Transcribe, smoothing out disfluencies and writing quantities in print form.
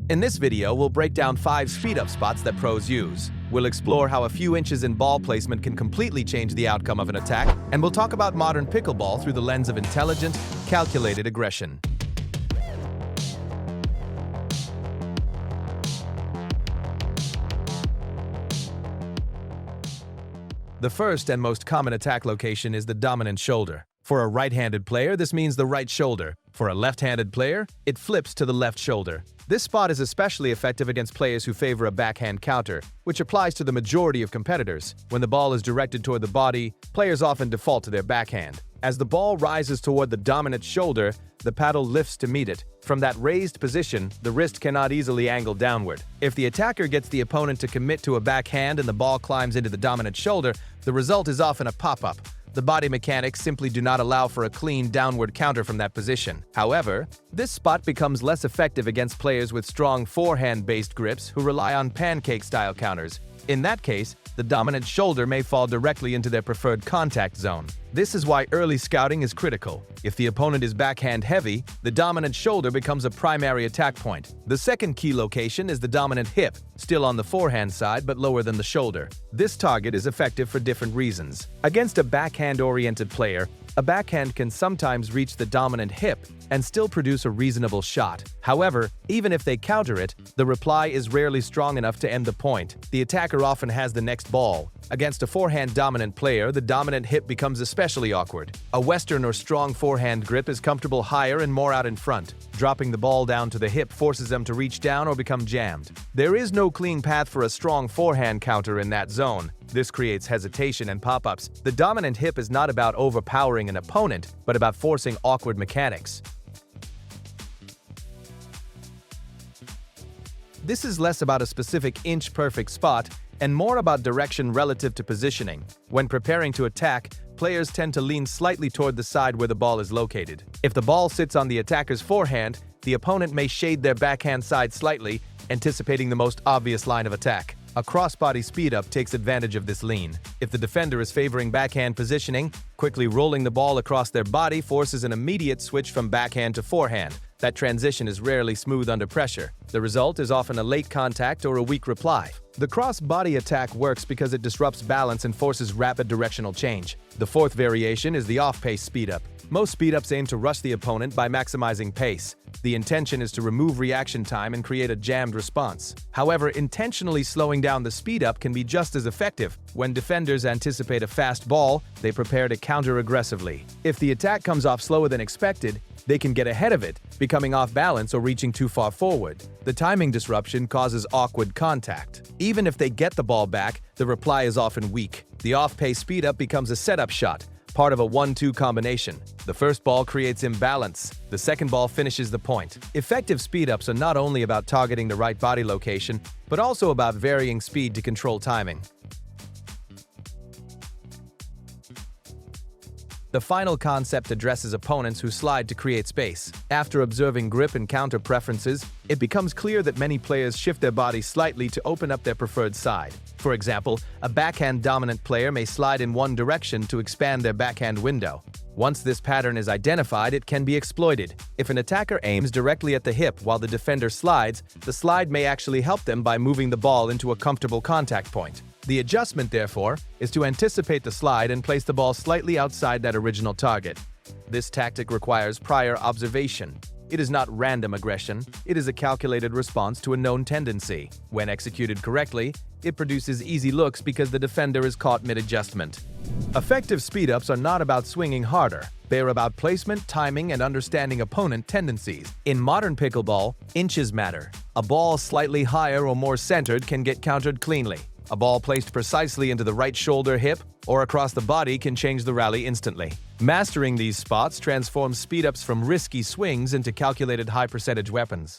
In this video, we'll break down 5 speed-up spots that pros use. We'll explore how a few inches in ball placement can completely change the outcome of an attack, and we'll talk about modern pickleball through the lens of intelligent, calculated aggression. The first and most common attack location is the dominant shoulder. For a right-handed player, this means the right shoulder. For a left-handed player, it flips to the left shoulder. This spot is especially effective against players who favor a backhand counter, which applies to the majority of competitors. When the ball is directed toward the body, players often default to their backhand. As the ball rises toward the dominant shoulder, the paddle lifts to meet it. From that raised position, the wrist cannot easily angle downward. If the attacker gets the opponent to commit to a backhand and the ball climbs into the dominant shoulder, the result is often a pop-up. The body mechanics simply do not allow for a clean downward counter from that position. However, this spot becomes less effective against players with strong forehand-based grips who rely on pancake-style counters. In that case, the dominant shoulder may fall directly into their preferred contact zone. This is why early scouting is critical. If the opponent is backhand heavy, the dominant shoulder becomes a primary attack point. The second key location is the dominant hip, still on the forehand side but lower than the shoulder. This target is effective for different reasons. Against a backhand-oriented player, a backhand can sometimes reach the dominant hip and still produce a reasonable shot. However, even if they counter it, the reply is rarely strong enough to end the point. The attacker often has the next ball. Against a forehand-dominant player, the dominant hip becomes especially awkward. A Western or strong forehand grip is comfortable higher and more out in front. Dropping the ball down to the hip forces them to reach down or become jammed. There is no clean path for a strong forehand counter in that zone. This creates hesitation and pop-ups. The dominant hip is not about overpowering an opponent, but about forcing awkward mechanics. This is less about a specific inch-perfect spot and more about direction relative to positioning. When preparing to attack, players tend to lean slightly toward the side where the ball is located. If the ball sits on the attacker's forehand, the opponent may shade their backhand side slightly, anticipating the most obvious line of attack. A crossbody speed-up takes advantage of this lean. If the defender is favoring backhand positioning, quickly rolling the ball across their body forces an immediate switch from backhand to forehand. That transition is rarely smooth under pressure. The result is often a late contact or a weak reply. The crossbody attack works because it disrupts balance and forces rapid directional change. The fourth variation is the off-pace speed-up. Most speed-ups aim to rush the opponent by maximizing pace. The intention is to remove reaction time and create a jammed response. However, intentionally slowing down the speed-up can be just as effective. When defenders anticipate a fast ball, they prepare to counter aggressively. If the attack comes off slower than expected, they can get ahead of it, becoming off balance or reaching too far forward. The timing disruption causes awkward contact. Even if they get the ball back, the reply is often weak. The off-pace speed-up becomes a setup shot, part of a 1-2 combination. The first ball creates imbalance. The second ball finishes the point. Effective speed-ups are not only about targeting the right body location, but also about varying speed to control timing. The final concept addresses opponents who slide to create space. After observing grip and counter preferences, it becomes clear that many players shift their body slightly to open up their preferred side. For example, a backhand-dominant player may slide in one direction to expand their backhand window. Once this pattern is identified, it can be exploited. If an attacker aims directly at the hip while the defender slides, the slide may actually help them by moving the ball into a comfortable contact point. The adjustment, therefore, is to anticipate the slide and place the ball slightly outside that original target. This tactic requires prior observation. It is not random aggression, it is a calculated response to a known tendency. When executed correctly, it produces easy looks because the defender is caught mid-adjustment. Effective speed-ups are not about swinging harder. They are about placement, timing, and understanding opponent tendencies. In modern pickleball, inches matter. A ball slightly higher or more centered can get countered cleanly. A ball placed precisely into the right shoulder, hip, or across the body can change the rally instantly. Mastering these spots transforms speed-ups from risky swings into calculated high-percentage weapons.